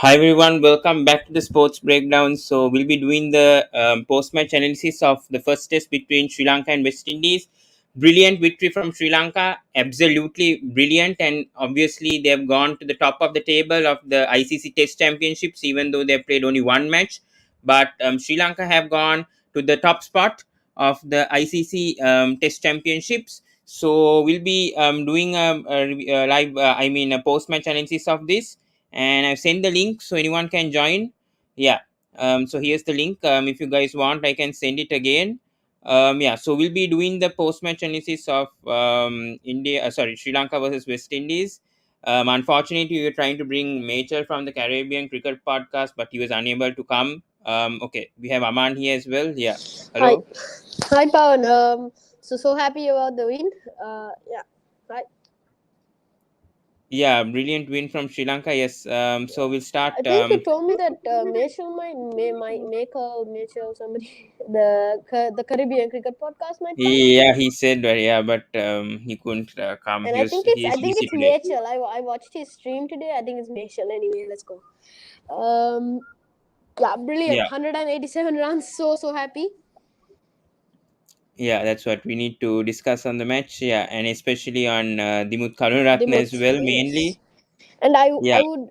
Hi everyone, welcome back to the Sports Breakdown. So we'll be doing the post-match analysis of the first test between Sri Lanka and West Indies. Brilliant victory from Sri Lanka, absolutely brilliant, and obviously they have gone to the top of the table of the ICC Test Championships, even though they played only one match. But Sri Lanka have gone to the top spot of the ICC Test Championships. So we'll be doing a live, a post-match analysis of this, and I've sent the link so anyone can join. Yeah. So here's the link. If you guys want, I can send it again. Yeah. So we'll be doing the post-match analysis of Sri Lanka versus West Indies. Unfortunately, we were trying to bring Mitchell from the Caribbean Cricket Podcast, but he was unable to come. Okay, we have Aman here as well. Yeah. Hi, Hello. hi, Pawan. So happy about the win. Yeah, hi. Yeah, brilliant win from Sri Lanka. Yes. So we'll start. I think you told me that might Mitchell somebody the Caribbean Cricket Podcast might come. Yeah, he said, yeah, but he couldn't come. And I He's think busy it's today. Mitchell. I watched his stream today. I think it's Mitchell. Anyway, let's go. Um, yeah, brilliant. Yeah, 187 runs. So happy. yeah, that's what we need to discuss on the match. Yeah, and especially on Dimuth Karunaratne as Dimuth, well, yes. mainly. And Yeah, I would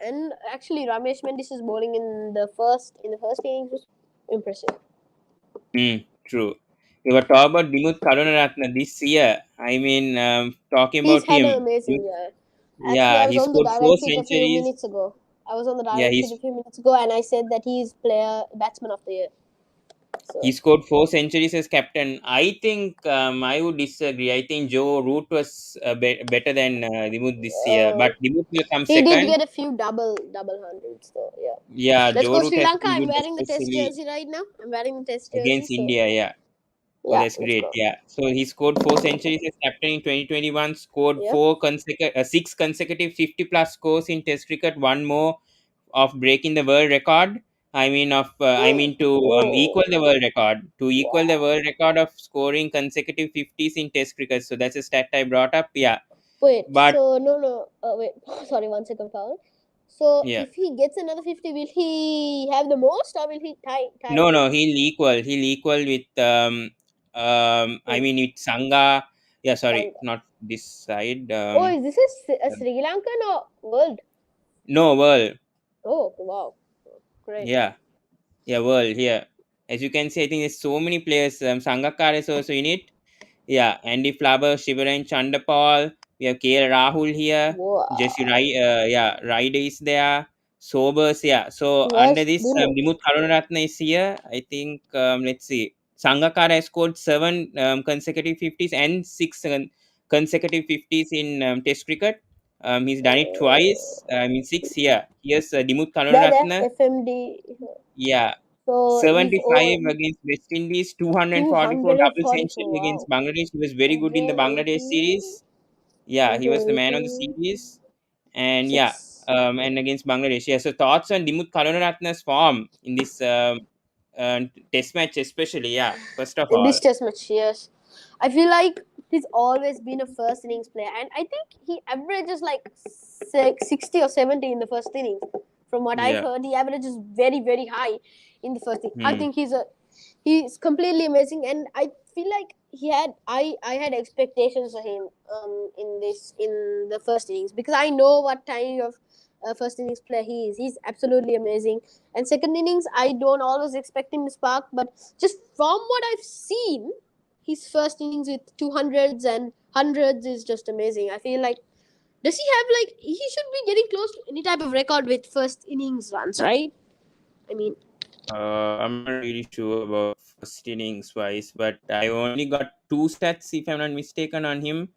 and actually Ramesh Mendis' bowling in the first innings was impressive. true. We were talking about Dimuth Karunaratne this year. I mean, talking He's about had an him. amazing year. Actually, I Yeah, was he on the scored four direct feed a few centuries. minutes ago. Yeah, he's And I said that he's batsman of the year. he So scored four centuries as captain. I think I would disagree. I think Joe Root was better than Dimuth this year, uh, but Dimuth will come he did second. get a few double hundreds. So yeah, Yeah, let's Joe go Root Sri has Lanka. been I'm good, wearing the test especially jersey right now. I'm wearing the test jersey. against So India. Yeah. Oh, yeah, that's let's great. go. Yeah. So he scored four centuries as captain in 2021, scored Yep. six consecutive 50 plus scores in Test cricket, one more of breaking the world record. To equal Oh the world record, wow. of scoring consecutive 50s in Test cricket. So that's a stat I brought up. Yeah. Wait. But So no. Wait. Sorry. 1 second, Paul. So yeah. if he gets another 50, will he have the most or will he tie No, with? no, he'll equal with Who? with Sangha. Yeah, sorry, Sangha. not this side. Oh, is this a Sri Lankan or world? No, world. Oh, wow. Great. Yeah, yeah, world here. As you can see, I think there's so many players. Sangakkar is also in it. Yeah, Andy Flower, Shivaran Chandapal. We have KL Rahul here. Jesse Wow. Rai, Ride is there. Sobers, yeah. So under Where's this, Dimuth? Dimuth Karunaratne is here. I think, let's see. Sangakkar has scored seven consecutive 50s and six consecutive 50s in Test cricket. He's done it twice. Six here. Here's Dimuth There, Karunaratne. FMD. Yeah, So he's 75 over against West Indies, 244 double 244. century against Wow. Bangladesh. He was very good in the Bangladesh 180, series. Yeah, he was the man of the 180, series. And yeah, 6. and against Bangladesh. Yeah, so thoughts on Dimuth Karunaratne's form in this test match, especially. Yeah, first of In all. this test match, yes. I feel like he's always been a first innings player, and I think he averages like 60 or 70 in the first innings. From what I've Yeah. heard, he averages very high in the first inning. I Hmm. think he's completely amazing, and I feel like I had expectations of him in the first innings because I know what kind of first innings player he is. He's absolutely amazing. And second innings, I don't always expect him to spark, but just from what I've seen, his first innings with 200s and hundreds is just amazing. I feel like does he have like he should be getting close to any type of record with first innings runs, right? I mean, I'm not really sure about first innings wise, but I only got two stats, if I'm not mistaken, on him.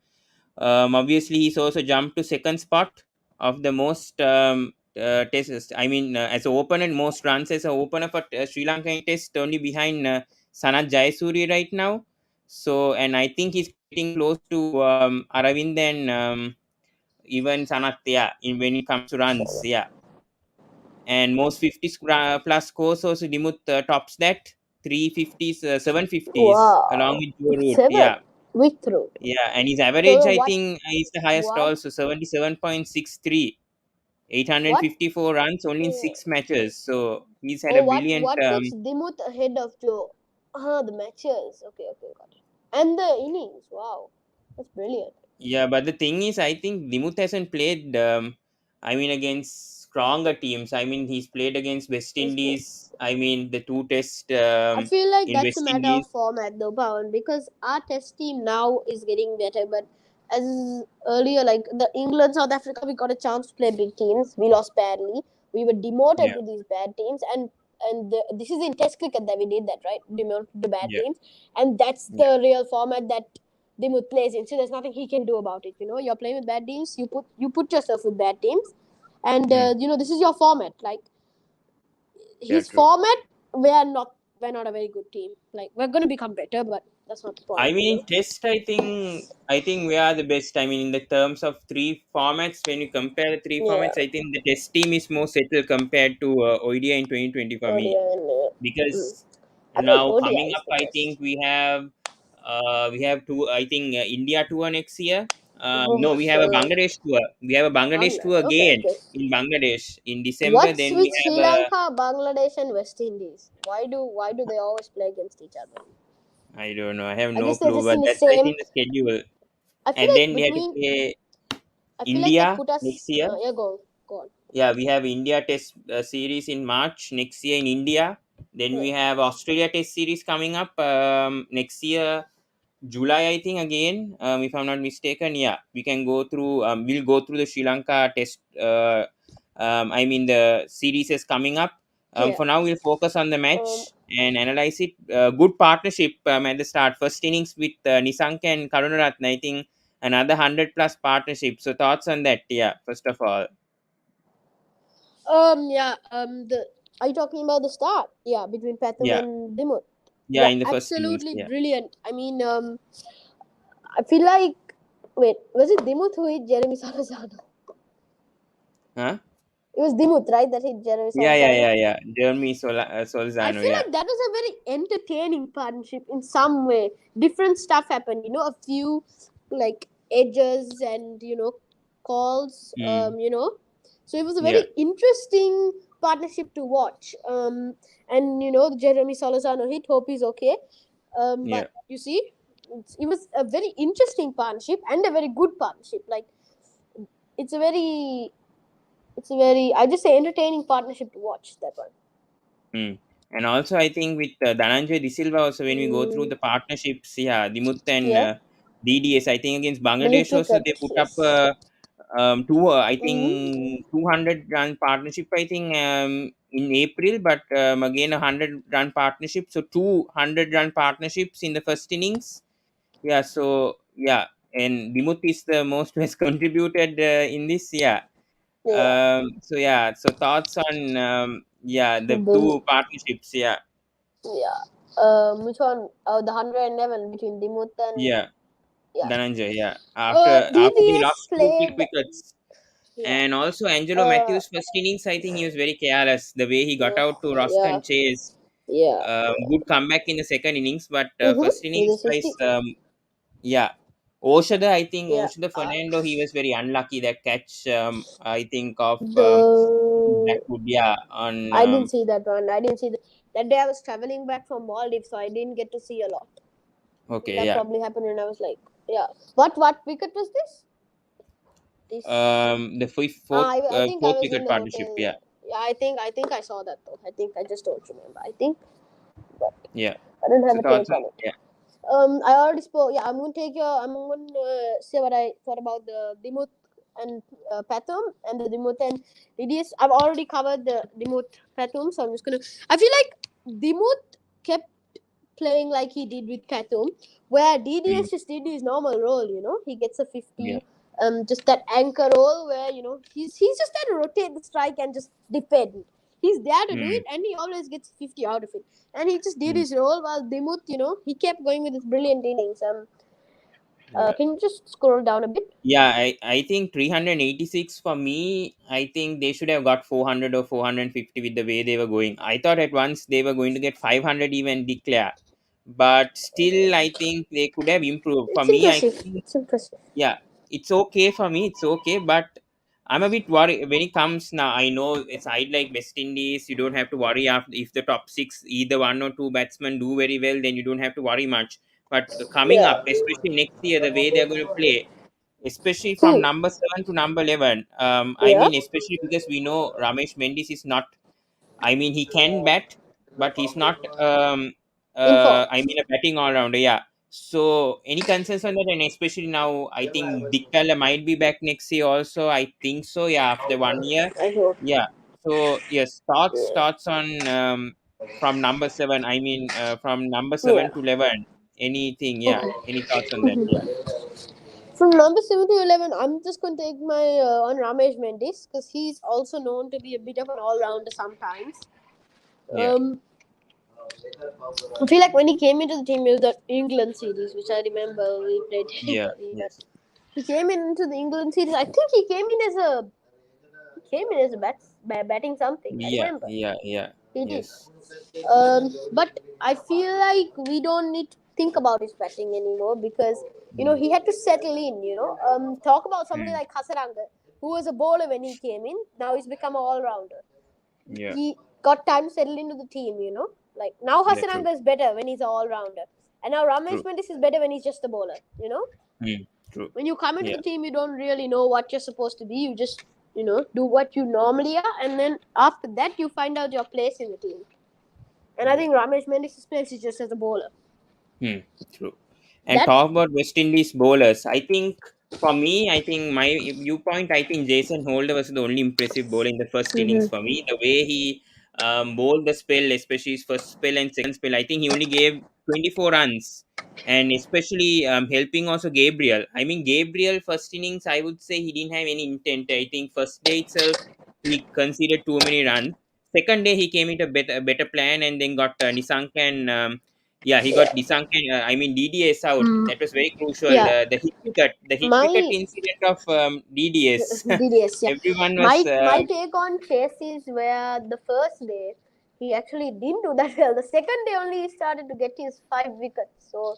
Obviously, he's also jumped to second spot of the most tests. As an opener, most runs as an opener for Sri Lanka in test, only behind Sanath Jayasuriya right now. So, and I think he's getting close to Aravind and even Sanath, yeah, when it comes to runs, yeah. And most 50s plus scores also Dimuth tops that 350s, 750s along wow, with Joe Root, 7 yeah. week through. Yeah, and his average, So I what think, is the highest what also, 77.63. What? 854 runs only in Uh, 6 matches. So he's had a oh, brilliant. what puts Dimuth ahead of Joe? The matches. Okay, okay, got it. And the innings. Wow, that's brilliant. Yeah, but the thing is, I think Dimuth hasn't played. I mean, against stronger teams. I mean, he's played against West That's good. Indies. I mean, the two tests I feel like in that's a West matter of Indies. format though, Pawan, because our test team now is getting better. But as earlier, like the England, South Africa, we got a chance to play big teams. We lost badly. We were demoted Yeah, to these bad teams, and this is in Test cricket that we did that, right? Demoted to bad yeah, teams, and that's yeah. the real format that Dimuth plays in. So there's nothing he can do about it. You're playing with bad teams. You put yourself with bad teams, and Mm, this is your format. Like yeah, his true. format, we're not a very good team. Like we're gonna become better, but that's not the I point. mean, in test, I think we are the best. I mean, in the terms of three formats, when you compare the three Yeah. formats, I think the test team is more settled compared to ODI in 2020 for Oh me. dear. And, mm. Because I feel like now ODI coming is up, the I best. think we have two. I think India tour next year. Oh, No, we have a Bangladesh tour. We have a Bangladesh tour Okay, again okay. in Bangladesh in December. What's Then we with have Sri Lanka, Bangladesh, and West Indies? Why do they always play against each other? I don't know. I have I no guess they're clue, just but in the that's I same. think the schedule. I feel And then like we have to between. play I feel like they India put next us. year. Yeah, go on. Yeah, we have India Test series in March next year in India. Then Yeah. we have Australia Test series coming up next year July, I think again, if I'm not mistaken. Yeah, we can go through. We'll go through the Sri Lanka Test. I mean the series is coming up. Yeah. For now, we'll focus on the Um. match and analyze it. Good partnership at the start. First innings with Nisank and Karunaratne. I think another 100+ partnership. So thoughts on that? Yeah, first of all. Yeah. The Are you talking about the start? Yeah, between Pathum Yeah, and Dimuth. yeah, Yeah, in the first innings. absolutely Yeah, brilliant. I mean, I feel like wait, was it Dimuth who hit Jeremy Salazar? huh? It was Dimuth, right, that hit Jeremy Yeah, yeah, Salazar. yeah, yeah. Jeremy I Solzano. feel Yeah. like that was a very entertaining partnership in some way. Different stuff happened, a few like edges and calls. Mm, So it was a yeah, very interesting partnership to watch. And Jeremy Salazar hit. Hope he's okay. yeah. But you see, it was a very interesting partnership and a very good partnership. Like it's a very, I just say entertaining partnership to watch that one. Mm. And also, I think with Dhananjay De Silva, also when we go through Mm, the partnerships, yeah, Dimuth and yeah. DDS, I think against Delete Bangladesh also they cricket, put up yes. I Mm-hmm. think 200 run partnership, I think in April, but again a 100 run partnership. So 200 run partnerships in the first innings. Yeah, so yeah, and Dimuth is the most has contributed in this. Yeah, Yeah. so yeah, so thoughts on yeah, the The two partnerships. Yeah, yeah. Which one? The 111 between Dimuth and yeah, yeah. Dhananjay. Yeah, after they DDS lost two quick played. wickets, Yeah. and also Angelo Uh. Matthews first innings, I think he was very careless. The way he got Yeah. out to Yeah. Roston Chase. Yeah. Good comeback in the second innings, but first Mm-hmm. With a innings 60. wise, yeah. Oshada, I think Yeah. Oshada Fernando, he was very unlucky that catch. I think of The Blackwood, yeah, on I didn't see that one. I didn't see that day. I was traveling back from Maldives, so I didn't get to see a lot. okay, That yeah. probably happened when I was like, yeah. What wicket was this? This. The fourth I think I fourth was in wicket the partnership. hotel. Yeah, Yeah, I think I saw that though. I think I just don't remember. I think, but yeah. I don't have So a thoughts take on on it. yeah, I already spoke. Yeah, I'm gonna take your. I'm gonna say what I thought about the Dimuth and Pathum and the Dimuth and DDS. I've already covered the Dimuth Pathum, so I'm just gonna. I feel like Dimuth kept playing like he did with Pathum, where mm, DDS just did his normal role. He gets a yeah, 50. Just that anchor role where he's just there to rotate the strike and just defend. He's there to do mm, it, and he always gets 50 out of it. And he just did mm, his role while Dimuth, he kept going with his brilliant innings. yeah. Can you just scroll down a bit? Yeah, I think 386 for me. I think they should have got 400 or 450 with the way they were going. I thought at once they were going to get 500 even declare, but still I think they could have improved. For It's me, I impressive. think It's impressive. yeah, it's okay for me. It's okay, but I'm a bit worried when it comes now. I know it's side like West Indies. You don't have to worry after if the top six, either one or two batsmen do very well, then you don't have to worry much. But coming up, Yeah. especially next year, the way they're going to play, especially from Hmm. number 7 to number 11. I Yeah. mean, especially because we know Ramesh Mendis is not. I mean, he can bat, but he's not. Informed. I mean, a batting all rounder. Yeah. So, any concerns on that? And especially now, I think Dick might be back next year. Also, I think so. Yeah, after 1 year. I hope. Yeah. So, yes, thoughts Yeah. thoughts on from number 7. I mean, from number Yeah. 7 to 11. Anything? Yeah. Okay. Any thoughts on that? Yeah. From number 7 to 11, I'm just going to take my on Ramesh Mendis because he's also known to be a bit of an all rounder sometimes. Yeah. Um, I feel like when he came into the team, it was the England series, which I remember we played Yeah. terribly. But Yes. he came into the England series. I think he came in as a batting something. I Yeah. remember Yeah. Yeah. he did. Yes. But I feel like we don't need to think about his batting anymore because Mm. he had to settle in. Talk about somebody Mm. like Hasaranga, who was a bowler when he came in. Now he's become an all rounder. Yeah. He got time to settle into the team. Like now Yeah. True. Hasaranga is better when he's an all rounder, and now Ramesh True. Mendis is better when he's just a bowler. Mm. True. When you come into Yeah. the team, you don't really know what you're supposed to be. You just do what you normally are, and then after that, you find out your place in the team. And I Yeah. think Ramesh Mendis' place is just as a bowler. Hmm, true. And That's talk about West Indies bowlers. I think for me, I think my viewpoint, I think Jason Holder was the only impressive bowler in the first innings for me. The way he bowled the spell, especially his first spell and second spell, I think he only gave 24 runs. And especially helping also Gabriel. I mean, Gabriel first innings, I would say he didn't have any intent. I think first day itself, he conceded too many runs. Second day, he came into a better plan and then got Nisank and yeah, he got yeah. desunken. I mean, DDS out. Mm. That was very crucial. Yeah. The hit wicket My incident of DDS. DDS, yeah. Everyone was, My take on Chase is where the first day he actually didn't do that well. The second day only he started to get his 5 wickets. So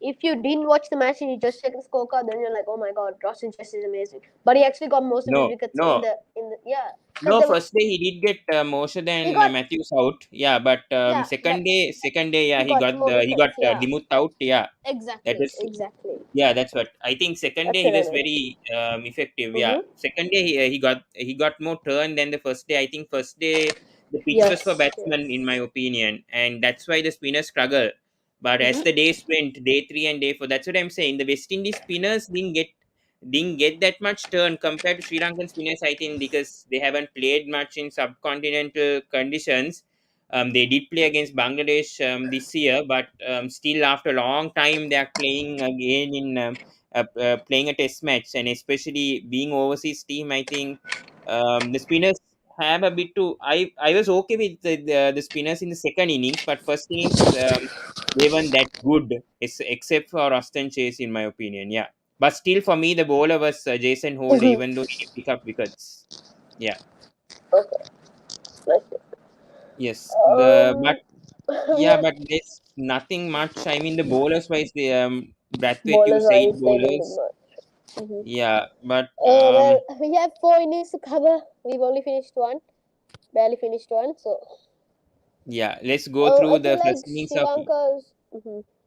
if you didn't watch the match and you just check the scorecard, then you're like, oh my god, Roshan Chase is amazing. But he actually got most of his no, wickets in no, the yeah. Because no. there was First day he did get Moshe he than got Matthews out. Yeah, but yeah, second day, yeah, he he got got more he got wickets, yeah. Dimuth out. Yeah, that Exactly, was. exactly. Yeah, that's what I think. Second day That's he what I was meant. very effective. Yeah, Mm-hmm. second day he got more turn than the first day. I think first day the pitch was for Yes, batsmen in my yes. opinion, and that's why the spinners struggle. But as the Mm-hmm. days went, day 3 and day 4, that's what I'm saying. The West Indies spinners didn't get that much turn compared to Sri Lankan spinners. I think because they haven't played much in subcontinental conditions. They did play against Bangladesh this year, but still after a long time they are playing again in playing a test match, and especially being overseas team, I think the spinners have a bit to. I was okay with the spinners in the second innings, but first innings they weren't that good, except for Austin Chase, in my opinion. Yeah, but still for me the bowler was Jason Holder, Mm-hmm. even though he did pick up wickets. Yeah. Okay. Nice. Yes. The but yeah, Yeah, but there's nothing much. I mean, the bowlers wise, the Brathwaite bowlers used eight wise, they didn't do bowlers. much. Yeah, but Well, we have 4 innings to cover. We've only finished one, barely finished one. So, yeah, let's go through I the feel like first innings Sri of. Lanka's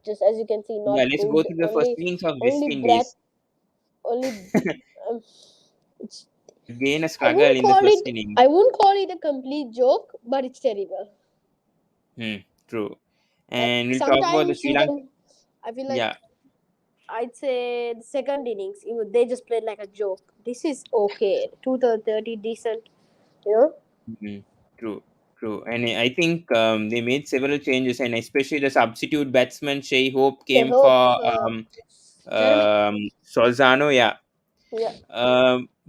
just as you can see, Yeah, not let's go good. through the first Only, innings of West only Brad, Indies. only. Um, it's, Again, a I struggle wouldn't in the call first it. inning. I wouldn't call it a complete joke, but it's terrible. Hmm, true. Like And we'll talk about the sometimes Sri you Lanka. can. I feel like Yeah, I'd say the second innings, they just played like a joke. This is okay. 230 decent, you know. mhm, true, true. And I think they made several changes, and especially the substitute batsman Shea Hope They came hope for Jeremy. Solzano. Yeah. Yeah.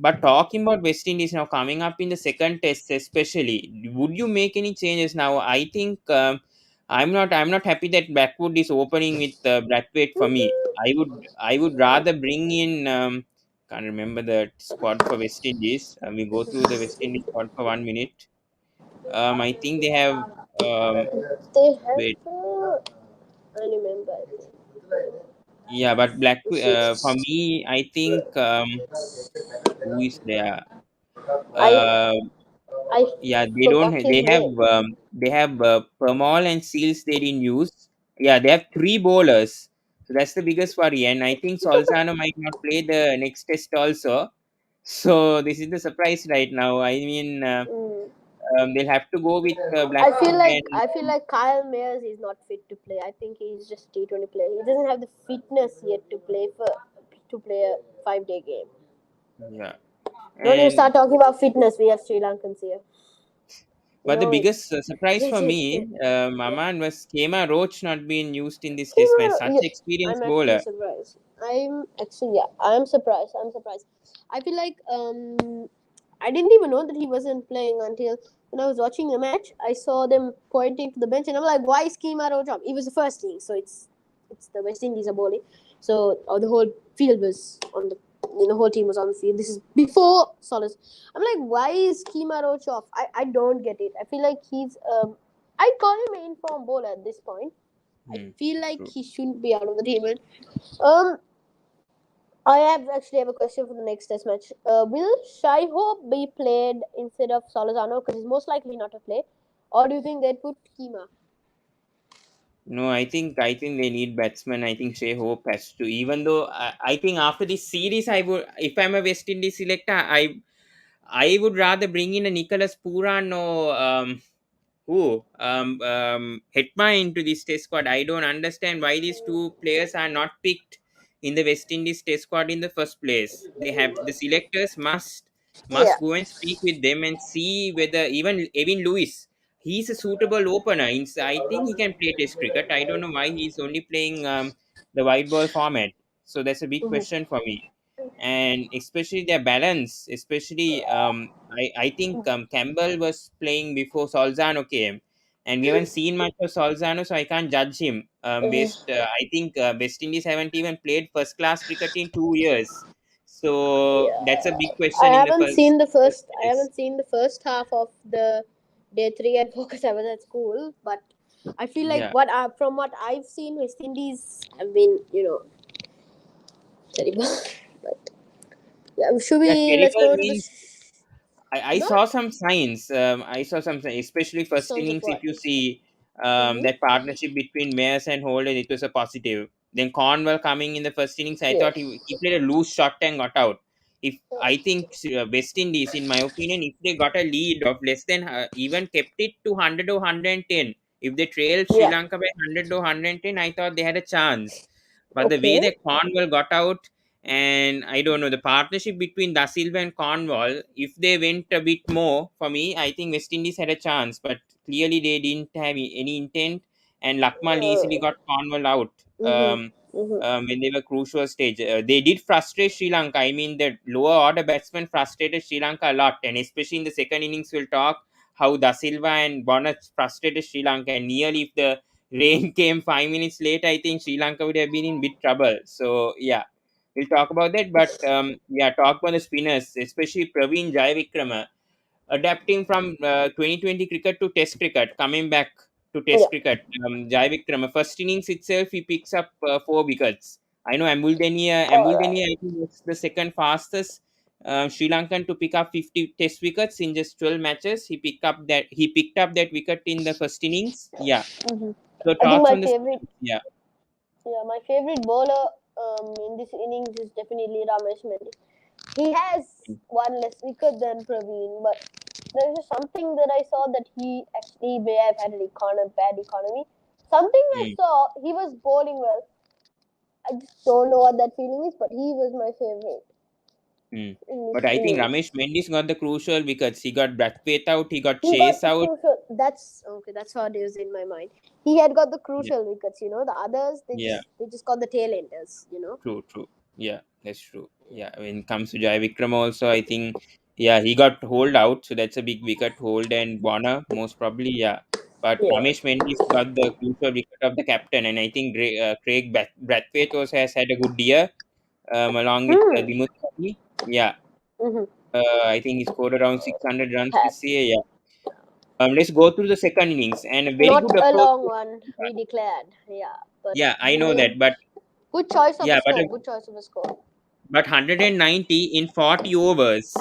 But talking about West Indies now coming up in the second test, especially, would you make any changes now? I think I'm not happy that Blackwood is opening with Brathwaite for me. I would rather bring in can't remember the squad for West Indies. We go through the West Indies squad for 1 minute. I think they have They have. wait, I remember. I think. yeah, but This For is. me, I think who is there? I Uh, I yeah, they don't. forgot his name. They have Permol and Seals they didn't use. Yeah, they have three bowlers. So that's the biggest worry. And I think Solzano might not play the next test also. So this is the surprise right now. I mean, Mm. they'll have to go with Blackwood and I feel like Kyle Mayers is not fit to play. I think he's just T20 player. He doesn't have the fitness yet to play a 5 day game. yeah. Don't even And start talking about fitness. We have Sri Lankans here. You but the know, biggest surprise for legit. me, Yeah. Maman, was Kema Roach not being used in this test match. Kimura, Such yeah, I'm experienced actually bowler. surprised. Yeah, I'm surprised. I'm surprised. I feel like I didn't even know that he wasn't playing until when I was watching the match. I saw them pointing to the bench, and I'm like, "Why is Kima Rojam?" It was the first thing, so it's the West Indies are bowling, so the whole field was on the. The whole team was on the field. This is before Solis. I'm like, why is Kima Roach off? I don't get it. I feel like he's I call him an informed bowler at this point. I Hmm, feel like true. he shouldn't be out of the table. Um, I have a question for the next test match. Will Shai Hope be played instead of Solazano? Because he's most likely not to play. Or do you think they'd put Kima? No, I think they need batsmen. I think Shea Hope has to. Even though I think after this series, I would, if I'm a West Indies selector, I would rather bring in a Nicholas Puran or Hetma into this test squad. I don't understand why these two players are not picked in the West Indies test squad in the first place. They have the selectors Yeah. must go and speak with them and see whether even Evin Lewis, he's a suitable opener. I think he can play test cricket. I don't know why he's only playing the white ball format. So that's a big Mm-hmm. question for me. And especially their balance, especially I think Campbell was playing before Solzano came, and we haven't seen much of Solzano, so I can't judge him. I think West Indies haven't even played first class cricket in 2 years, so that's a big question in the first I test. haven't seen the first half of the day three at focus. I was at school, but I feel like Yeah, from what I've seen, West Indies have been terrible. But yeah, should yeah, we let's terrible go to the means I no saw some signs. I saw some signs, especially first sounds of innings. If what? you see Mm-hmm. that partnership between Mayers and Holden, it was a positive. Then Cornwell coming in the first innings, I thought Yes. he played a loose shot and got out. If I think West Indies, in my opinion, if they got a lead of less than even kept it to 100 or 110, if they trailed Sri Yeah. Lanka by 100 or 110, I thought they had a chance. But the way Okay. that Cornwall got out, and I don't know, the partnership between Da Silva and Cornwall, if they went a bit more, for me, I think West Indies had a chance, but clearly they didn't have any intent, and Lakmal easily got Cornwall out Mhm. Mhm. when they were crucial stage. They did frustrate Sri Lanka. I mean, the lower order batsmen frustrated Sri Lanka a lot, and especially in the second innings, we'll talk how Da Silva and Bonner frustrated Sri Lanka, and nearly if the rain came 5 minutes late, I think Sri Lanka would have been in big trouble. So yeah, we'll talk about that. But yeah, talk about the spinners, especially Praveen Jayavikrama, adapting from 2020 cricket to Test cricket, coming back to Test Yeah. cricket. Jayavikrama, first innings itself, he picks up 4 wickets. I know Ambuldenia, I think was the second fastest Sri Lankan to pick up 50 Test wickets in just 12 matches. He picked up that wicket in the first innings. Yeah. Mhm. So I think thoughts on the yeah. my favorite bowler in this innings is definitely Ramesh Mehndi. He has one less wicket than Praveen, but there's just something that I saw that he actually may have had bad economy. Something I Mm, saw, he was bowling well. I just don't know what that feeling is, but he was my favorite mm. in this But I think innings. Ramesh Mendy's got the crucial wickets. He got Brathwaite out, he got He Chase got the out. crucial. That's okay. That's what is in my mind. He had got the Yeah, crucial wickets. The others yeah, they just got the tail enders. true, true. Yeah, that's true. Yeah, when it comes to Jai Vikram also, I think, yeah, he got hold out, so that's a big wicket. Hold and Warner, most probably, yeah. But Yeah. Ramesh Mendy's got the crucial wicket of the captain, and I think Brathwaite also has had a good year, along with Hmm. Dimuth. Yeah, Mm-hmm. I think he scored around 600 runs Had this year. Yeah. Let's go through the second innings and a very not good a approach. long one. We declared. Yeah, but Yeah, I know brilliant. that, but Good choice of a yeah, score. Good choice of a score. 190 in 40 overs.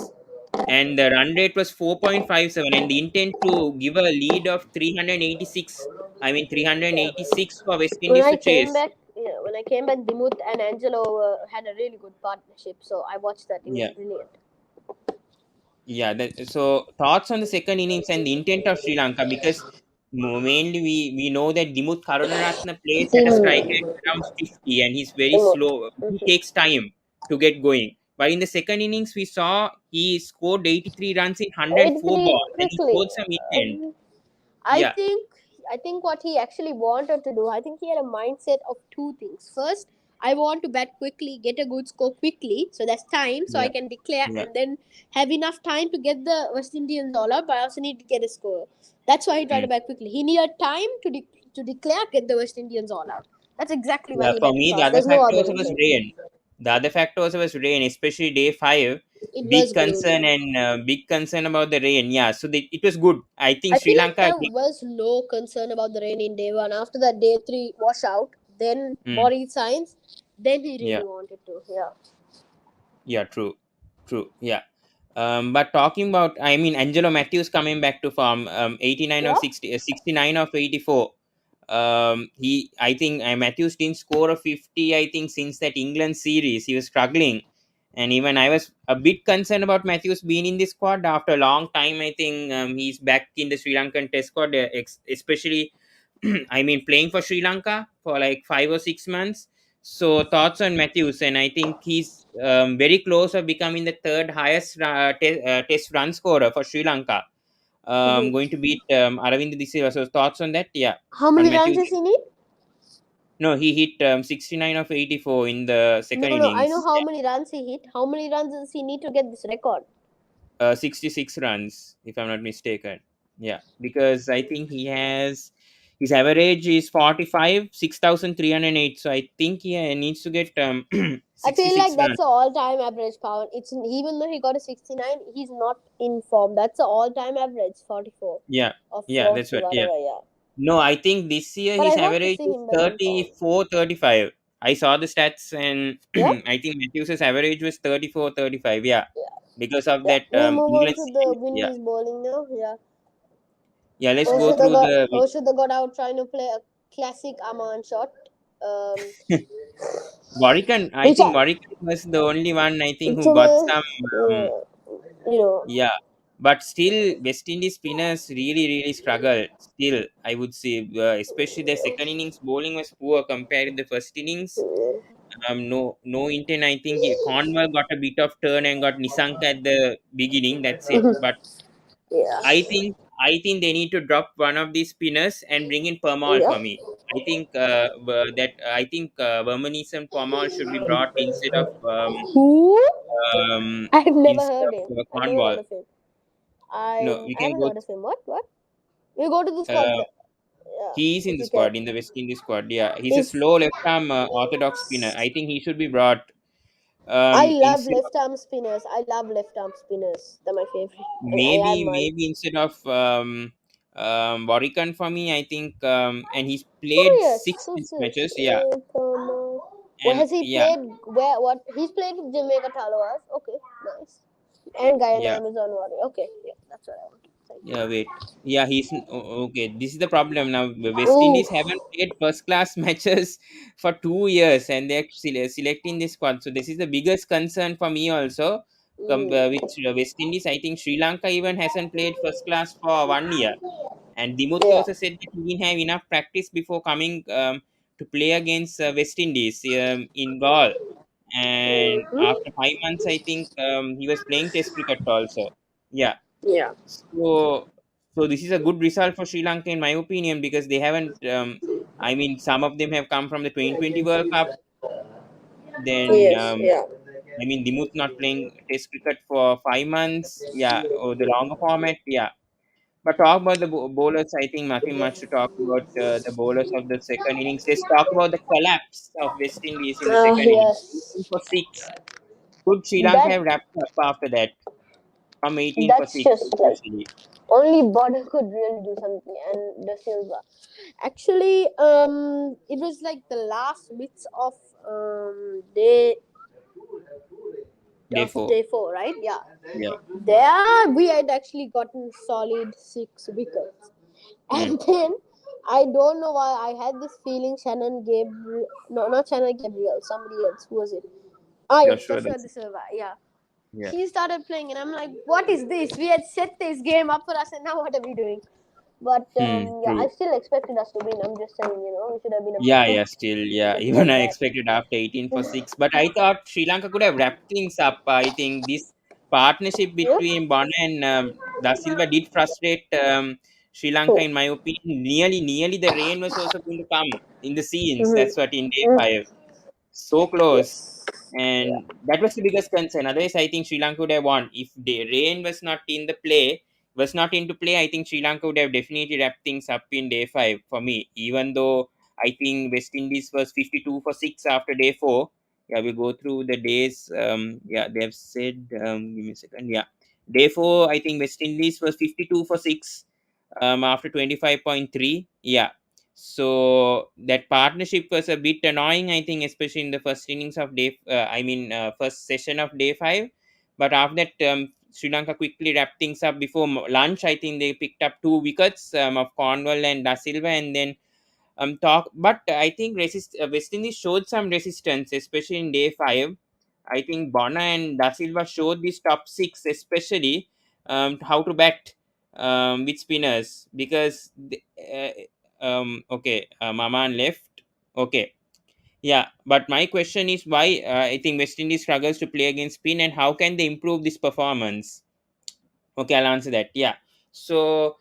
and the run rate was 4.57, and the intent to give a lead of 386, I mean 386 for West When Indies I to came chase. back, yeah, when I came back, Dimuth and Angelo had a really good partnership. So I watched that. It was Yeah, brilliant. yeah. So thoughts on the second innings and the intent of Sri Lanka, because mainly we know that Dimuth Karunaratne plays at a strike Dimuth. rate around 50, and he's very Dimuth. slow. He Mhm. takes time to get going. But in the second innings, we saw he scored 83 runs in 104 83 balls, and he quickly. showed some intent. Um, I Yeah. think I think what he actually wanted to do, I think he had a mindset of two things. First, I want to bat quickly, get a good score quickly, so that's time, so I Yeah. can declare Yeah. and then have enough time to get the West Indians all out. But I also need to get a score. That's why he tried to Mm. bat quickly. He needed time to declare, get the West Indians all out. That's exactly why Yeah, he for batted me, the fast. other There's no factor other also was reason. rain. The other factor also was rain, especially day five. It was Big concern, gloomy. and big concern about the rain. Yeah, so it was good. I think I Sri feel like Lanka. there was no concern about the rain in day one. After that day three washout, then Mm, body signs, then he yeah, really wanted to. Yeah. yeah, true, true. Yeah. But talking about, I mean, Angelo Matthews coming back to form, 89 of Yeah. 60, 69 of 84. I think Matthews didn't score a 50, I think, since that England series. He was struggling. And even I was a bit concerned about Matthews being in the squad after a long time. I think he's back in the Sri Lankan test squad, especially, I mean, playing for Sri Lanka for like 5 or 6 months. So thoughts on Matthews, and I think he's very close of becoming the third highest test run scorer for Sri Lanka. Mhm. Going to beat Aravind Disila. So thoughts on that? Yeah, How on many runs Matthews. does he need? No, he hit 69 of 84 in the No, second no. I know innings. how many runs he hit. How many runs does he need to get this record? 66 runs, if I'm not mistaken. Yeah, because I think he has his average is 45, 6,308. So I think he needs to get I feel like 66 that's runs. the all-time average power. It's even though he got a 69, he's not in form. That's the all-time average, 44 Yeah, or yeah, that's 40, right. Yeah. whatever. Yeah. No, I think this year But I his hope to average see is him back in form. 34, 35. I saw the stats, and Yeah. I think Matthews's average was 34, 35. Yeah, Yeah. because of Yeah. that We'll move on England to the series. Yeah, Windies bowling now. Yeah. yeah. Let's go through the. Oshida got out trying to play a classic Aman shot. Um, Warwickon, I which think I, Warwickon was the only one I think who to got me, some. Um, you know, yeah, but still, West Indies spinners really, really struggled. Still, I would say, especially the second innings bowling was poor compared to the first innings. No intent. I think Cornwall got a bit of turn and got Nisanka at the beginning. That's it. But yeah, I think they need to drop one of these spinners and bring in Permal yeah. for me. I think Vermanis and Permal should be brought Who? I've never instead heard him. of I've never Cornwall. heard of him. No, we I can haven't go. heard of him. What? What? We go to the squad. Uh, Yeah, he is in if the you can. squad, in the West Indies squad. Yeah, he's a If slow left arm orthodox spinner. I think he should be brought I love instead. left arm spinners. I love left arm spinners. They're my favorite. I maybe am one. maybe instead of Warwickon for me, I think, and he's Oh played yes, six who's test this? matches. Yeah, Well, and has he yeah, played? Where? What? He's played with Jamaica Tallawahs. Okay, nice. And Guyana yeah, Amazon Warrior. Okay, yeah, that's what I want to yeah. say. Wait, yeah, okay. This is the problem now. The West Ooh, Indies haven't played first class matches for 2 years, and they're selecting this squad. So this is the biggest concern for me also. With mm, West Indies, I think Sri Lanka even hasn't played first class for 1 year. And Dimuth yeah. also said that he didn't have enough practice before coming to play against West Indies in Galle. And Mm-hmm. after 5 months, I think he was playing Test cricket also. Yeah. Yeah. So this is a good result for Sri Lanka, in my opinion, because they haven't. I mean, some of them have come from the 2020 World Cup. Then, Yes. Yeah. I mean, Dimuth not playing Test cricket for 5 months. Yeah, or the longer format. Yeah. But talk about the bowlers, I think nothing much to talk about the bowlers of the second innings. Let's talk about the collapse of West Indies in the second innings. Yes. 18 for 6. Could Sri Lanka That have wrapped up after that? From 18 for that's 6, just like especially. only Border could really do something, and the Silva. Actually, it was like the last bits of they Day of four. day four, right? Yeah. Yeah. There we had actually gotten solid 6 wickets. Hmm. And then I don't know why I had this feeling Shannon Gabriel, no, not Shannon Gabriel, somebody else. Who was it? Ah, yes, Joshua, Joshua that's De Silva. Yeah, yeah. he started playing, and I'm like, what is this? We had set this game up for us, and now what are we doing? But yeah, I True. still expected us to win. I'm just saying, we should have been Yeah, a yeah, still, yeah. bit Even like I that. expected after 18 for 6, but I thought Sri Lanka could have wrapped things up. I think this partnership Yep. between Bonner and Da Silva did frustrate Sri Lanka, True. in my opinion. Nearly the rain was also going to come in the scenes. That's what in day Mm-hmm. five. So close. Yes. Yeah. And that was the biggest concern. Otherwise, I think Sri Lanka would have won. If the rain was not into play, I think Sri Lanka would have definitely wrapped things up in day five for me. Even though I think West Indies was 52 for 6 after day four. Yeah, we'll go through the days. Yeah, they have said, give me a second. Yeah, day four, I think West Indies was 52 for 6 after 25.3. Yeah, so that partnership was a bit annoying, I think, especially in the first innings of first session of day five. But after that, Sri Lanka quickly wrapped things up before lunch. I think they picked up 2 wickets of Cornwall and Da Silva, and then talk. But I think West Indies showed some resistance, especially in day five. I think Bonner and Da Silva showed this top six, especially how to bat with spinners, because okay, Maman left. Okay, yeah, but my question is why I think West Indies struggles to play against spin, and how can they improve this performance? Okay, I'll answer that. Yeah, so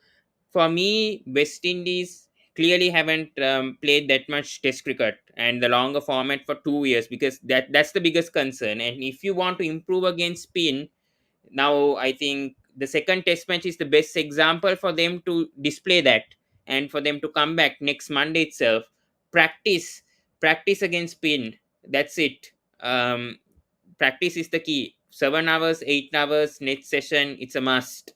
for me, West Indies clearly haven't played that much Test cricket and the longer format for 2 years, because that's the biggest concern. And if you want to improve against spin, now I think the second Test match is the best example for them to display that, and for them to come back next Monday itself, practice practice against spin. That's it. Practice is the key. 7 hours, 8 hours net session, it's a must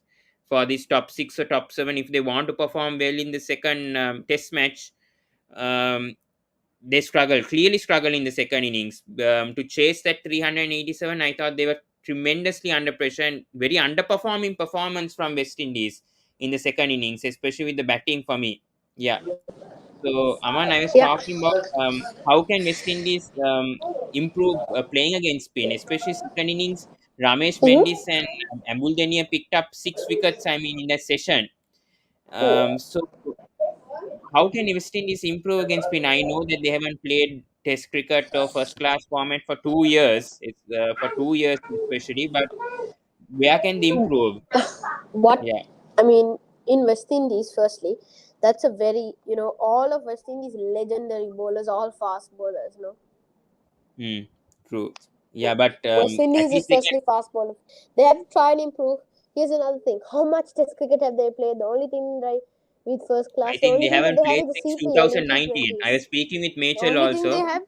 for this top six or top seven if they want to perform well in the second Test match. um, they clearly struggle in the second innings to chase that 387. I thought they were tremendously under pressure, and very underperforming performance from West Indies in the second innings, especially with the batting for me. Yeah, so Aman, I was Yeah. talking about how can West Indies improve playing against spin, especially second innings. Ramesh Mendis Mm-hmm. and Ambul Denia picked up 6 wickets, I mean, in that session. So how can West Indies improve against spin? I know that they haven't played Test cricket or first class format for 2 years. It's for 2 years especially, but where can they improve? What Yeah, I mean, in West Indies, firstly, that's a very, all of West Indies legendary bowlers, all fast bowlers, no? hmm, true. Yeah, but West at Indies, least they can. especially fast bowlers, they have to try and improve. Here's another thing: how much Test cricket have they played? The only thing, right, with first I class, the think only they thing that haven't they have played is the since CPL and 2019. I was T20s. speaking with The Mitchell only thing they also. have,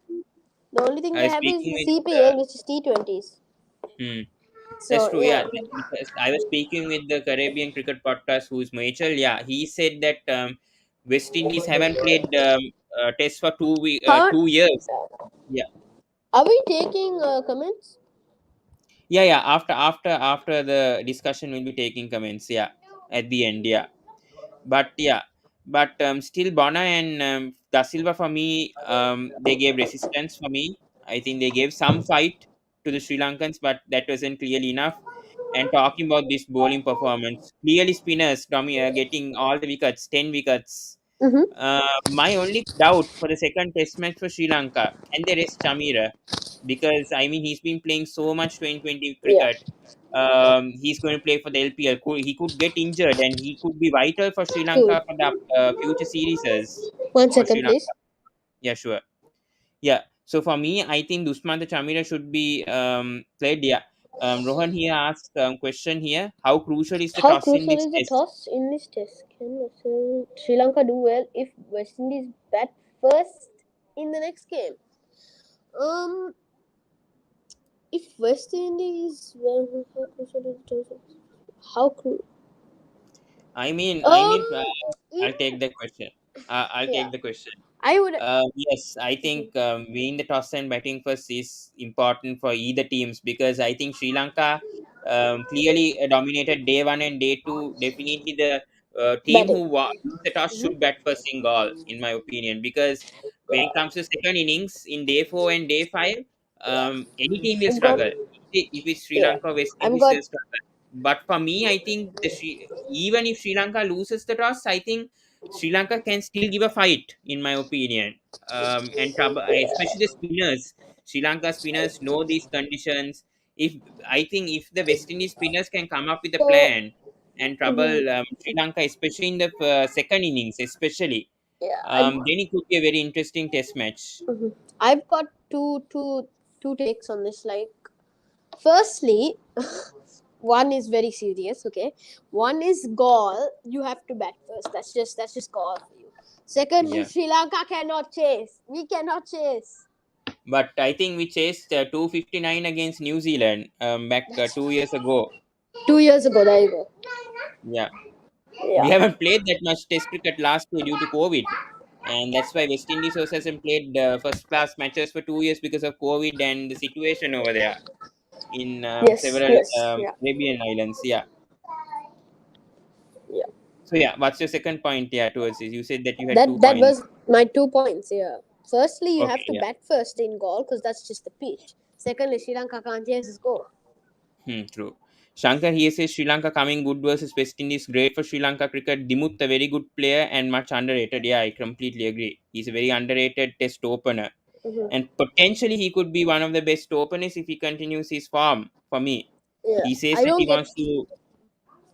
the only thing I they was have is speaking the with. CPL, which is T20s. Hmm, that's So true. yeah. Yeah, because I was speaking with the Caribbean Cricket Podcast, who's Mitchell. Yeah, he said that West Indies haven't played Test for How 2 years. Yeah, are we taking comments? yeah. After the discussion, we'll be taking comments. Yeah, at the end. Yeah, but yeah, but still Bona and Da Silva for me, they gave resistance for me. I think they gave some fight to the Sri Lankans, but that wasn't clearly enough. And talking about this bowling performance, clearly spinners getting all the wickets, 10 wickets. Mm-hmm. My only doubt for the second test match for Sri Lanka, and there is Chamira, because I mean he's been playing so much 2020 Yeah. cricket. He's going to play for the LPL. He could get injured, and he could be vital for Sri Cool. Lanka for the future series One for Sri second, please. Lanka. Yeah, sure. Yeah. So for me, I think Dusmanta Chamira should be played. Yeah. Rohan here asked question here: how crucial is the How toss in crucial this is the test? toss in this test? Can Sri Lanka do well if West Indies bat first in the next game? Um, if West Indies, well, how crucial is the toss? How crucial? I mean, Um, I'll even take the question. I'll yeah, take the question. I would. Yes, I Mhm. think winning the toss and batting first is important for either teams because I think Sri Lanka clearly dominated day one and day two. Definitely, the team Batting. who wins the toss Mhm. should bat first in goal, in my opinion. Because when it comes to second innings in day four and day five, any team will I've got. struggle. If it's Sri Yeah. Lanka or West I've Indies, got. will struggle. But for me, I think even if Sri Lanka loses the toss, I think Sri Lanka can still give a fight, in my opinion. And especially the spinners. Sri Lanka spinners know these conditions. If I think if the West Indies spinners can come up with a So. plan and trouble Mhm. Sri Lanka, especially in the second innings, especially, Yeah. I've. then it could be a very interesting test match. Mhm. I've got two takes on this. Like, firstly, one is very serious. Okay, one is goal. You have to bat first. That's just goal for you. Secondly, Yeah, Sri Lanka cannot chase. We cannot chase. but I think we chased 259 against New Zealand back That's 2 years ago. 2 years ago. There you go. Yeah, we Yeah. haven't played that much Test cricket last year due to COVID, and that's why West Indies also hasn't played first class matches for 2 years because of COVID and the situation over there in Yes. several Yes. Yeah. Arabian islands. Yeah. Yeah. So yeah, what's your second point? Yeah, towards this, you said that you had two That points. was my 2 points. Yeah. Firstly, you have Okay, to yeah, bat first in goal because that's just the pitch. Secondly, Sri Lanka can't chase the score. true. Shankar here says Sri Lanka coming good versus West Indies, great for Sri Lanka cricket. Dimuth, a very good player and much underrated. Yeah, I completely agree. He's a very underrated Test opener, Hmm. and potentially he could be one of the best openers if he continues his form. For me, Yeah. he says I that don't he get. wants to.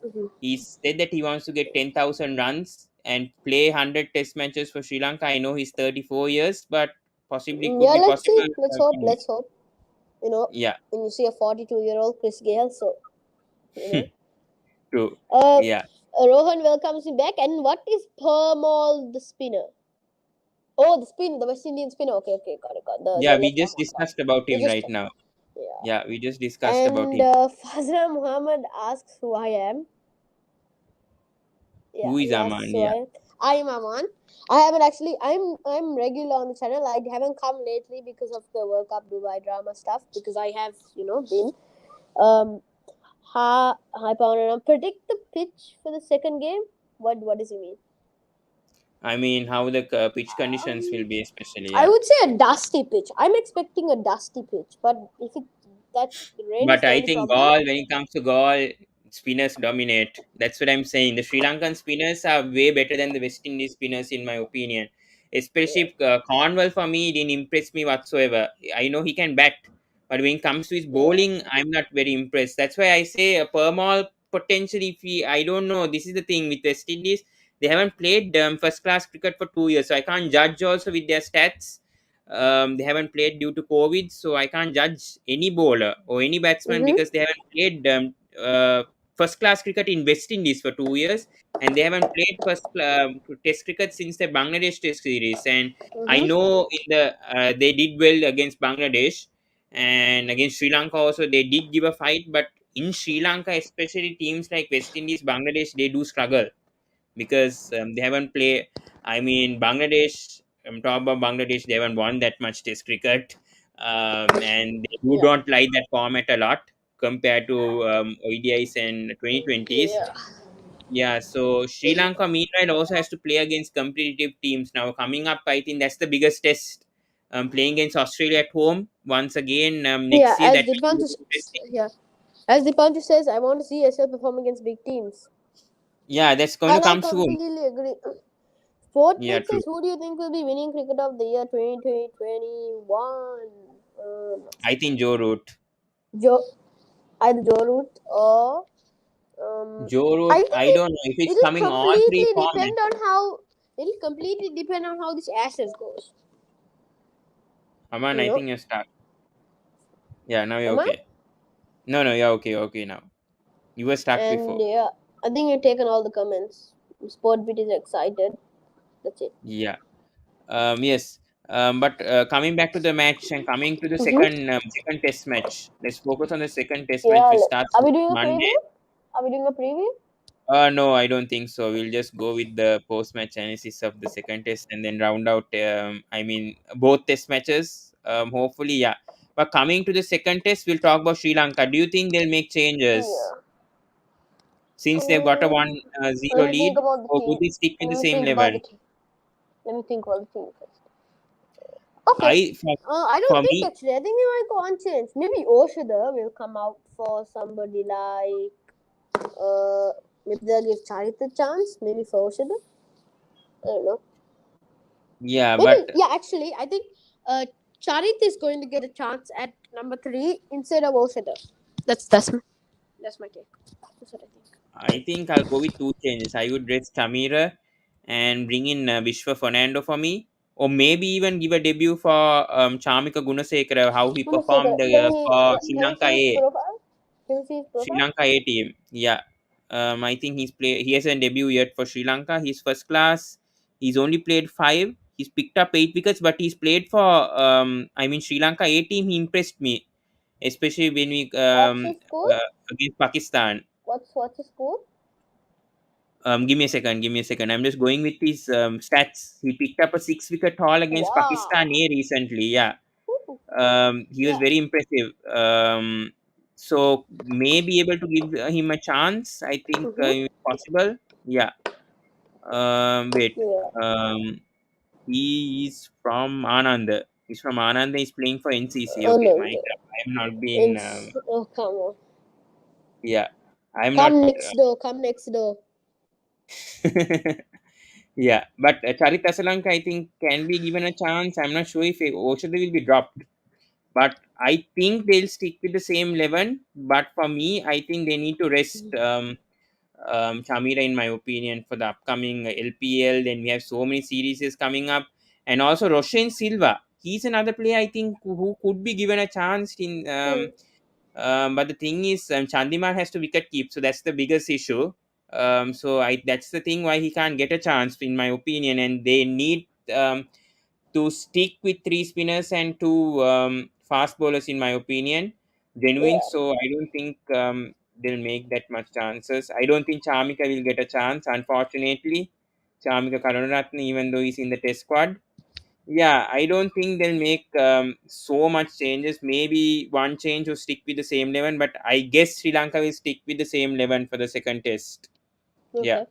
Mhm. He said that he wants to get 10,000 runs and play 100 Test matches for Sri Lanka. I know he's 34 years, but possibly could Yeah. be Let's possible see. Let's for hope. him. Let's hope. You know, Yeah, when you see a 42-year-old Chris Gale, so you know. true. Uh, Yeah, Rohan welcomes me back. And what is Permol the spinner? Oh, the spin, the West Indian spinner. Okay, okay, got it, got yeah. the We left arm just on top. discussed about We him just right talked. now. Yeah. Yeah, we just discussed about And him. Fazra Muhammad asks who I am. Yeah, Who is he asks Aman? who Yeah, I am. I am Aman. I haven't actually. I'm regular on the channel. I haven't come lately because of the World Cup Dubai drama stuff. Because I have been. Um. Hi, Pawan. Predict the pitch for the second game. What does he mean? I mean, how the pitch conditions will Um, be, especially. I Yeah. would say a dusty pitch. I'm expecting a dusty pitch, but if it that rain is But the I only think problem. Galle, when it comes to Galle, spinners dominate. That's what I'm saying. The Sri Lankan spinners are way better than the West Indies spinners, in my opinion. Yeah. Especially Cornwall, for me, didn't impress me whatsoever. I know he can bat, but when it comes to his Yeah. bowling, I'm not very impressed. That's why I say Permal potentially, if he, I don't know. This is the thing with West Indies. They haven't played first class cricket for 2 years, so I can't judge also with their stats. They haven't played due to COVID, so I can't judge any bowler or any batsman Mhm. because they haven't played first class cricket in West Indies for 2 years, and they haven't played Test cricket since the Bangladesh Test series. And I Mhm. know in the they did well against Bangladesh and against Sri Lanka also they did give a fight, but in Sri Lanka, especially teams like West Indies, Bangladesh, they do struggle because they haven't played. I mean, Bangladesh. I'm talking about Bangladesh. They haven't won that much Test cricket, and they do Yeah. don't like that format a lot compared to ODIs and 2020s. Yeah. Yeah, so Sri Lanka meanwhile also has to play against competitive teams now coming up. I think that's the biggest test. Playing against Australia at home once again Yeah. next year. That will be interesting. Yeah. As Dipanju says, I want to see SL perform against big teams. Yeah, that's going to And I come soon. completely agree. Sportmate Yeah, true. says, who do you think will be winning cricket of the year 2021? Not sure. I think Joe Root. Joe, either Joe Root or um, Joe I Root, think I don't know if it's it'll coming all three completely depend formats. on how it'll completely depend on how this Ashes goes. Aman, You I know, think you're stuck. Yeah, now you're am I? okay. No, no, you're okay, okay now. You were stuck And before. yeah, I think you've taken all the comments. Sportbeat is excited. That's it. Yeah. Yes. But coming back to the match and coming to the Mm-hmm. second test match. Let's focus on the second test match, Yeah, which starts are this we doing a Monday. preview? Are we doing a preview? No, I don't think so. We'll just go with the post-match analysis of the second test and then round out. I mean, both test matches. Hopefully, yeah. But coming to the second test, we'll talk about Sri Lanka. Do you think they'll make changes Yeah. since they've got a Um, 1-0 Let me think lead, about the or would team. they stick with Let the me same think about the 11? team. Let me think about the team first. Okay. I for, I don't for think me, actually. I think they might go unchanged. Maybe Oshida will come out for somebody like maybe they'll give Charit a chance. Maybe for Oshida. I don't know. yeah, Maybe but yeah. Actually, I think Charit is going to get a chance at number 3 instead of Oshida. That's my take. That's what I think. I think I'll go with two changes. I would rest Tamira and bring in Vishwa Fernando for me, or maybe even give a debut for Chamika Gunasekara, how he Let me see. performed for Sri Let me Lanka see his A. profile. Can you see his Sri profile? Lanka A team. Yeah. I think he hasn't debut yet for Sri Lanka. He's first class. He's only played five. He's picked up 8 wickets, but he's played for I mean Sri Lanka A team. He impressed me, especially when we What's his score? against Pakistan. What's his score? Give me a second. Give me a second. I'm just going with his stats. He picked up a 6 wicket haul against Pakistan Wow. A recently. Yeah. Ooh. He was Yeah. very impressive. So may be able to give him a chance. I think Mm-hmm. possible. Yeah. Wait. Yeah. Um, he is from Anand. He's from Anand. He's playing for NCC. Oh Okay, no. my I have not been. Oh come on. Yeah, I'm not. Come next door. Come next door. Yeah, but Charit Asalanka, I think, can be given a chance. I'm not sure if Oshada will be dropped, but I think they'll stick with the same 11. But for me, I think they need to rest Shamira, in my opinion, for the upcoming LPL. Then we have so many series coming up, and also Roshan Silva. He's another player I think who could be given a chance in. Hmm. But the thing is, Chandimal has to wicket keep, so that's the biggest issue. So that's the thing why he can't get a chance, in my opinion, and they need to stick with three spinners and two fast bowlers, in my opinion. Genuine, Yeah. so I don't think they'll make that much chances. I don't think Chamika will get a chance, unfortunately. Chamika Karunaratne, even though he's in the test squad. Yeah, I don't think they'll make so much changes. Maybe one change will stick with the same 11, but I guess Sri Lanka will stick with the same 11 for the second test. Yeah, Okay.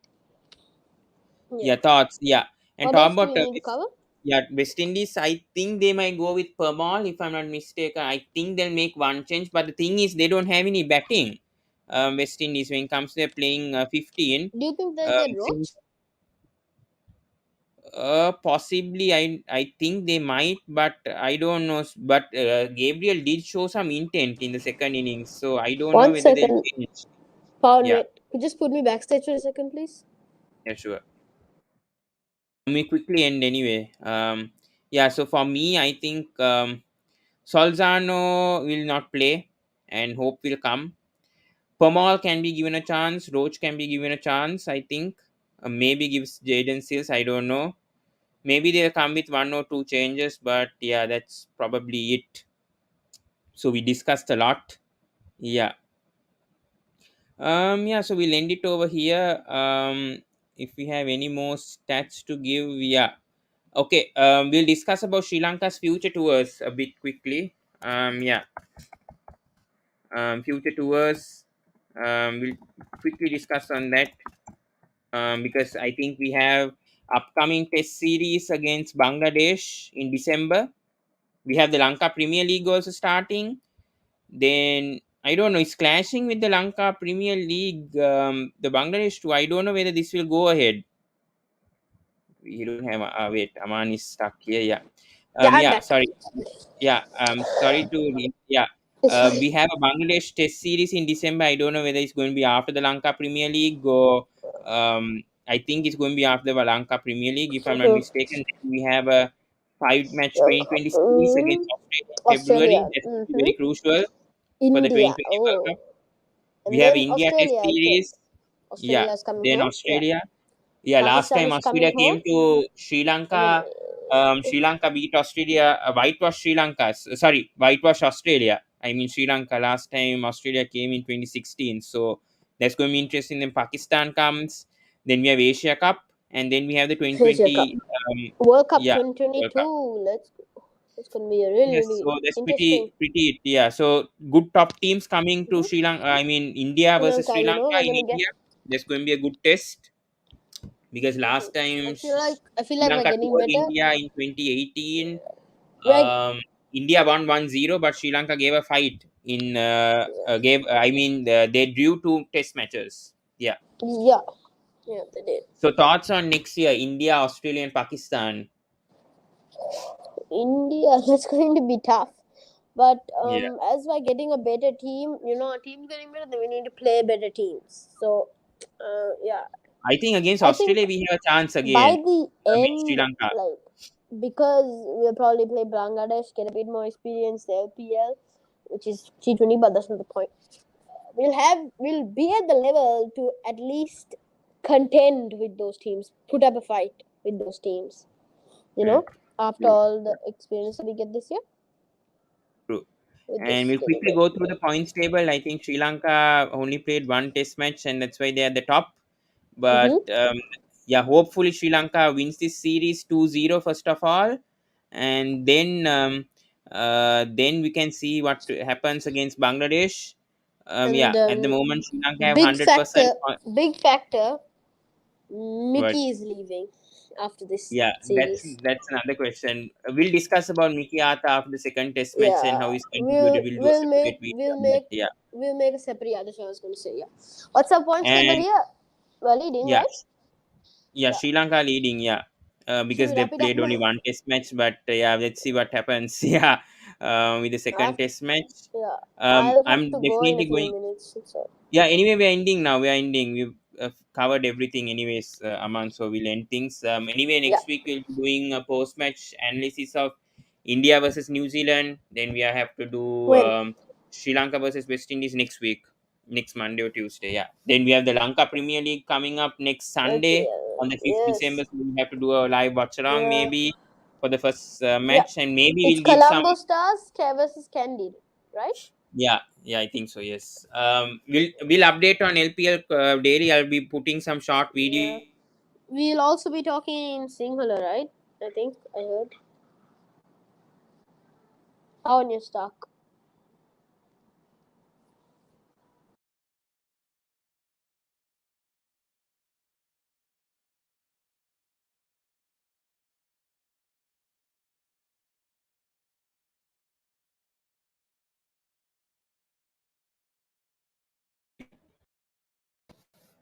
Yeah. yeah, thoughts. Yeah, and What talk else do about we need to cover? yeah, West Indies. I think they might go with Permal, if I'm not mistaken. I think they'll make one change, but the thing is, they don't have any batting. West Indies, when it comes to playing 15, Do you think they'll get since Roach? possibly I think they might, but I don't know. But Gabriel did show some intent in the second innings, so I don't know One whether they'll second. change. Pardon, Yeah, wait. Could you just put me backstage for a second, please? yeah, sure. Let me quickly end anyway. Yeah. So for me, I think Solzano will not play, and Hope will come. Pamal can be given a chance. Roach can be given a chance. I think maybe gives Jaden Seals. I don't know. Maybe they'll come with one or two changes, but yeah, that's probably it. So we discussed a lot. Yeah. Yeah, so we'll end it over here. If we have any more stats to give, yeah. Okay, we'll discuss about Sri Lanka's future tours a bit quickly. Yeah. Future tours. We'll quickly discuss on that. Because I think we have upcoming test series against Bangladesh in December. We have the Lanka Premier League also starting. Then I don't know. It's clashing with the Lanka Premier League, the Bangladesh too. I don't know whether this will go ahead. We don't have. Wait, Aman is stuck here. Yeah. Yeah, I'm Yeah. back. Sorry. Yeah. Sorry to. Yeah. It's fine. We have a Bangladesh Test series in December. I don't know whether it's going to be after the Lanka Premier League or. I think it's going to be after the Lanka Premier League, if I'm not Mhm. mistaken. We have a 5-match Yeah. 2020 series against Australia in February. Australia. That's going to be Mm-hmm. very crucial for the India. 2020 World Cup. Oh. We And have then India Test Australia again. series. Yeah. Australia is coming Then home. Yeah. Australia. Yeah, last Pakistan time is coming Australia home. came to Sri And then Lanka. Sri Lanka beat Australia. Whitewash Sri Lanka. Sorry, whitewash Australia. I mean Sri Lanka. Last time Australia came in 2016. So That's going to be interesting. Then Pakistan comes. Then we have Asia Cup, and then we have the Asia Cup, 2020. World Cup Yeah, World 2022. Cup. It's gonna be a really Yes, really so that's interesting. pretty it. Yeah. So good top teams coming to Mhm. Sri Lanka. I mean India Sri versus Lanka, Sri Lanka we're in gonna get. India. That's going to be a good test because Mhm. last time I feel Sri like we're Lanka getting toured better. India in 2018. We're India won 1-0, but Sri Lanka gave a fight in gave I mean they drew 2 test matches. Yeah. yeah, yeah, they did. So thoughts on next year, India, Australia, and Pakistan. India, that's going to be tough. But Yeah. as we're getting a better team, a team's getting better, then we need to play better teams. So, yeah, I think against I think Australia we have a chance by again the against Sri end, Lanka. like, because we'll probably play Bangladesh, get a bit more experience, the LPL, which is T20, but that's not the point. We'll be at the level to at least contend with those teams, put up a fight with those teams. You Hmm. know, after all the experience that we get this year True. with And this we'll getting quickly better. go through the points table. I think Sri Lanka only played 1 test match, and that's why they're at the top. But Mm-hmm. yeah, hopefully Sri Lanka wins this series 2-0 first of all, and then we can see what happens against Bangladesh. And Yeah, at the moment Sri Lanka have big 100%. factor, big factor. But Mickey is leaving after this yeah, series. that's another question. We'll discuss about Miki Ata after the second test match and how Yeah, he's contributed. We'll do a separate video on that. Yeah, we'll make a separate. Yeah, that's what I was gonna say. Yeah. What's our points table and here? We're leading, yeah, right? yeah, Yeah. Sri Lanka leading. Yeah, Should because we they wrap it up played only now? 1 test match. But yeah, let's see what happens. Yeah, with the I second have, test match. yeah. I'll have to I'm go in a definitely few going. minutes. So Yeah, anyway, we're ending now. We're ending. We've covered everything, anyways, Aman. So we'll end things. Anyway, yeah. next week we'll be doing a post match analysis of India versus New Zealand. Then we have to do When? Sri Lanka versus West Indies next week, next Monday or Tuesday. Yeah. Then we have the Lanka Premier League coming up next Sunday Okay. on the 5th Yes. December. So we have to do a live watch along Yeah. maybe for the first Yeah. match, and maybe It's we'll give some. Colombo Stars versus Candid, right? Yeah, yeah, I think so. Yes. We'll update on LPL daily. I'll be putting some short Yeah. videos. We'll also be talking in Sinhala, right? I think I heard. How on your stock?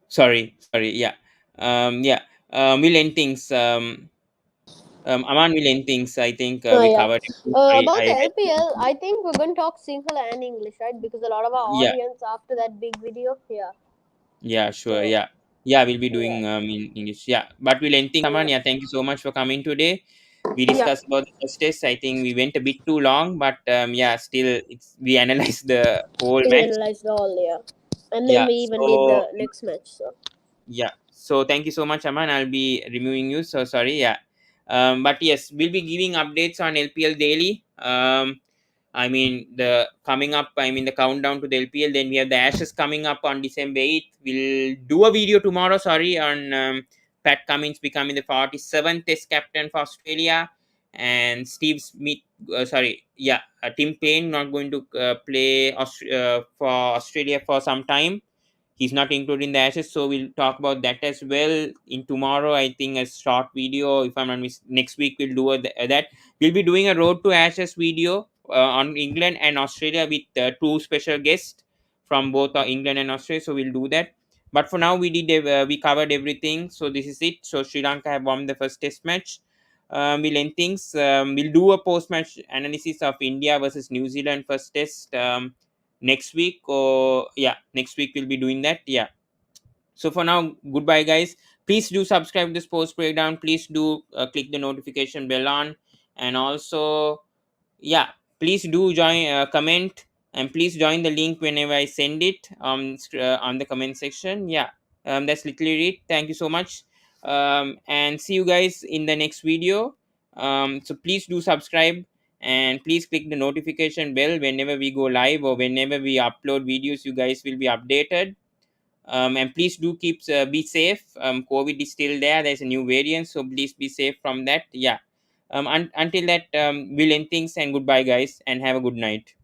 Sorry. Yeah. Yeah. We'll end things. Aman will end things. I think Oh we yeah. covered everything. Sorry, About the I LPL, I think we're going to talk Sinhala and English, right? Because a lot of our yeah. audience after that big video, yeah. Yeah, sure. So Yeah. Yeah, we'll be yeah, doing in English. Yeah. But we'll end things, Aman. yeah, Yeah, thank you so much for coming today. We yeah. discussed about the first test. I think we went a bit too long, but yeah, still we analyzed the whole We match. analyzed all, yeah, and then Yeah. we even did So the next match. So yeah. So thank you so much, Aman. I'll be reviewing you. So sorry. Yeah. But yes, we'll be giving updates on LPL daily. I mean the coming up. I mean the countdown to the LPL. Then we have the Ashes coming up on December 8th. We'll do a video tomorrow. Sorry, on Pat Cummins becoming the 47th Test captain for Australia, and Steve Smith. Tim Payne not going to play for Australia for some time. He's not included in the Ashes, so we'll talk about that as well in tomorrow. I think a short video. If I'm not next week we'll do that. We'll be doing a road to Ashes video on England and Australia with two special guests from both England and Australia. So we'll do that. But for now, we covered everything. So this is it. So Sri Lanka have won the first Test match. We'll end things. We'll do a post match analysis of India versus New Zealand first Test. Next week, or yeah, next week we'll be doing that. Yeah. So for now, goodbye guys. Please do subscribe to this post breakdown. Please do click the notification bell on, and also yeah, please do join, comment, and please join the link whenever I send it on the comment section. Yeah. That's literally it. Thank you so much. And see you guys in the next video. So please do subscribe, and please click the notification bell whenever we go live or whenever we upload videos. You guys will be updated. And please do keep be safe. COVID is still there. There's a new variant, so please be safe from that. Yeah. Until that, we'll end things, and goodbye, guys, and have a good night.